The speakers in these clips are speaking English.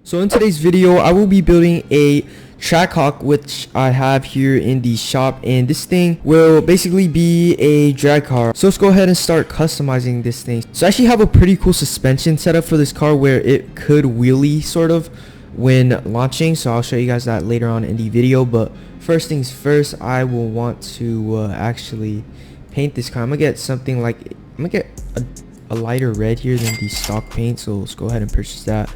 So in today's video, I will be building a Trackhawk, which I have here in the shop, and this thing will basically be a drag car. So let's go ahead and start customizing this thing. So I actually have a pretty cool suspension setup for this car where it could wheelie sort of when launching, so I'll show you guys that later on in the video. But first things first, I will want to actually paint this car. I'm gonna get something like, I'm gonna get a lighter red here than the stock paint, so let's go ahead and purchase that.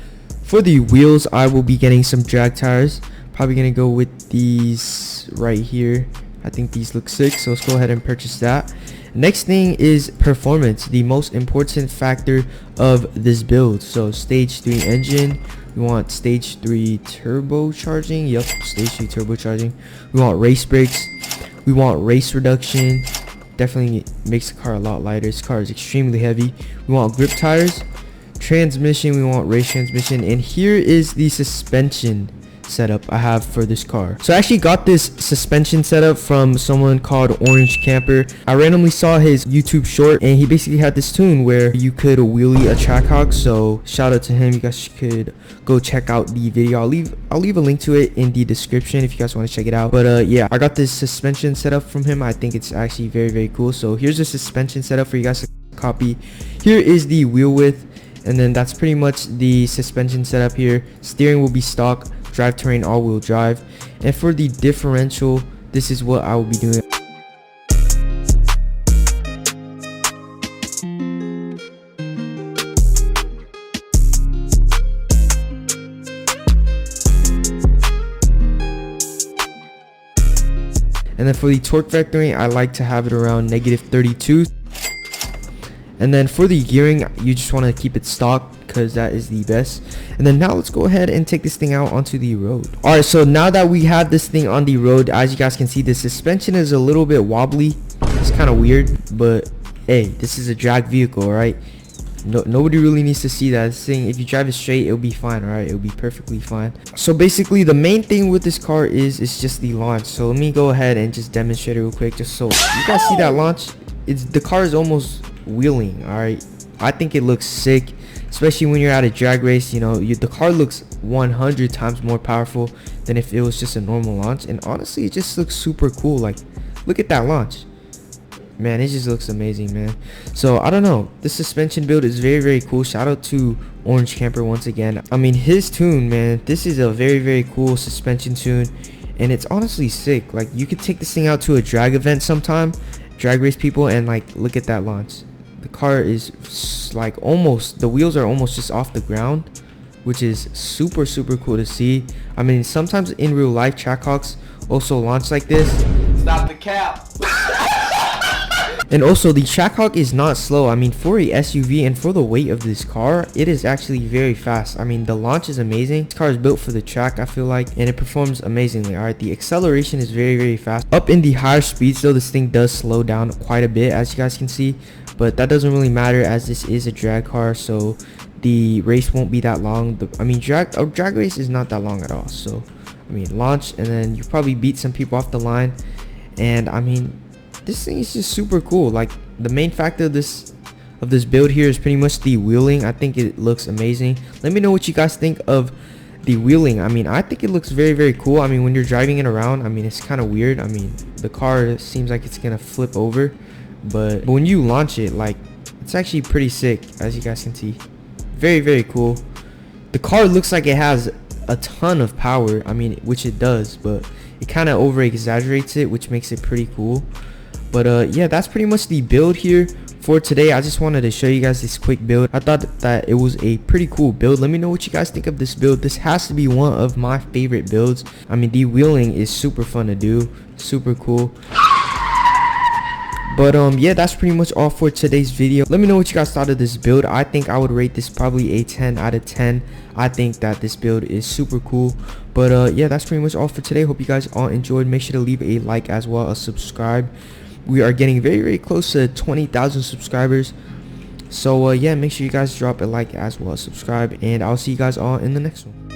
For the wheels, I will be getting some drag tires. Probably gonna go with these right here. I think these look sick, so let's go ahead and purchase that. Next thing is performance, the most important factor of this build. So stage 3 engine, we want stage 3 turbocharging. Yep, stage 3 turbocharging. We want race brakes, we want race reduction. Definitely makes the car a lot lighter. This car is extremely heavy. We want grip tires. Transmission, we want race transmission. And here is the suspension setup I have for this car. So I actually got this suspension setup from someone called Orange Camper. I randomly saw his YouTube short, and he basically had this tune where you could wheelie a Trackhawk. So shout out to him. You guys could go check out the video. I'll leave a link to it in the description if you guys want to check it out. But yeah, I got this suspension setup from him. I think it's actually very cool. So here's the suspension setup for you guys to copy. Here is the wheel width, and then that's pretty much the suspension setup here. Steering will be stock, drivetrain all-wheel drive, and for the differential, this is what I will be doing. And then for the torque vectoring, I like to have it around -32. And then for the gearing, you just want to keep it stock because that is the best. And then now let's go ahead and take this thing out onto the road. Alright, so now that we have this thing on the road, as you guys can see, the suspension is a little bit wobbly. It's kind of weird, but hey, this is a drag vehicle, right? Nobody really needs to see that. This thing, if you drive it straight, it'll be fine. Alright, it'll be perfectly fine. So basically, the main thing with this car is just the launch. So let me go ahead and just demonstrate it real quick, just so you guys see that launch. The car is almost wheeling. All right, I think it looks sick, especially when you're at a drag race. You know, the car looks 100 times more powerful than if it was just a normal launch. And honestly, it just looks super cool. Like, look at that launch, man. It just looks amazing, man. So I don't know, this suspension build is very cool. Shout out to Orange Camper once again. I mean, his tune, man, this is a very cool suspension tune, and it's honestly sick. Like, you could take this thing out to a drag event sometime, drag race people, and like, look at that launch. The car is like almost, the wheels are almost just off the ground, which is super cool to see. I mean, sometimes in real life, Trackhawks also launch like this. Stop the cap. And also, the Trackhawk is not slow. I mean, for a SUV and for the weight of this car, it is actually very fast. I mean, the launch is amazing. This car is built for the track, I feel like, and it performs amazingly. All right, the acceleration is very fast. Up in the higher speeds, though, this thing does slow down quite a bit, as you guys can see. But that doesn't really matter, as this is a drag car, so the race won't be that long. I mean, a drag race is not that long at all. So, I mean, launch, and then you probably beat some people off the line. And I mean, this thing is just super cool. Like, the main factor of this build here is pretty much the wheeling. I think it looks amazing. Let me know what you guys think of the wheeling. I mean, I think it looks very cool. I mean, when you're driving it around, I mean, it's kind of weird. I mean, the car seems like it's gonna flip over, but when you launch it, like, it's actually pretty sick, as you guys can see. Very cool. The car looks like it has a ton of power. I mean, which it does, but it kind of over exaggerates it, which makes it pretty cool. But yeah, that's pretty much the build here for today. I just wanted to show you guys this quick build. I thought that it was a pretty cool build. Let me know what you guys think of this build. This has to be one of my favorite builds. I mean, the wheeling is super fun to do, super cool. But yeah, that's pretty much all for today's video. Let me know what you guys thought of this build. I think I would rate this probably a 10 out of 10. I think that this build is super cool. But yeah, that's pretty much all for today. Hope you guys all enjoyed. Make sure to leave a like as well as subscribe. We are getting very close to 20,000 subscribers. So yeah, make sure you guys drop a like as well as subscribe, and I'll see you guys all in the next one.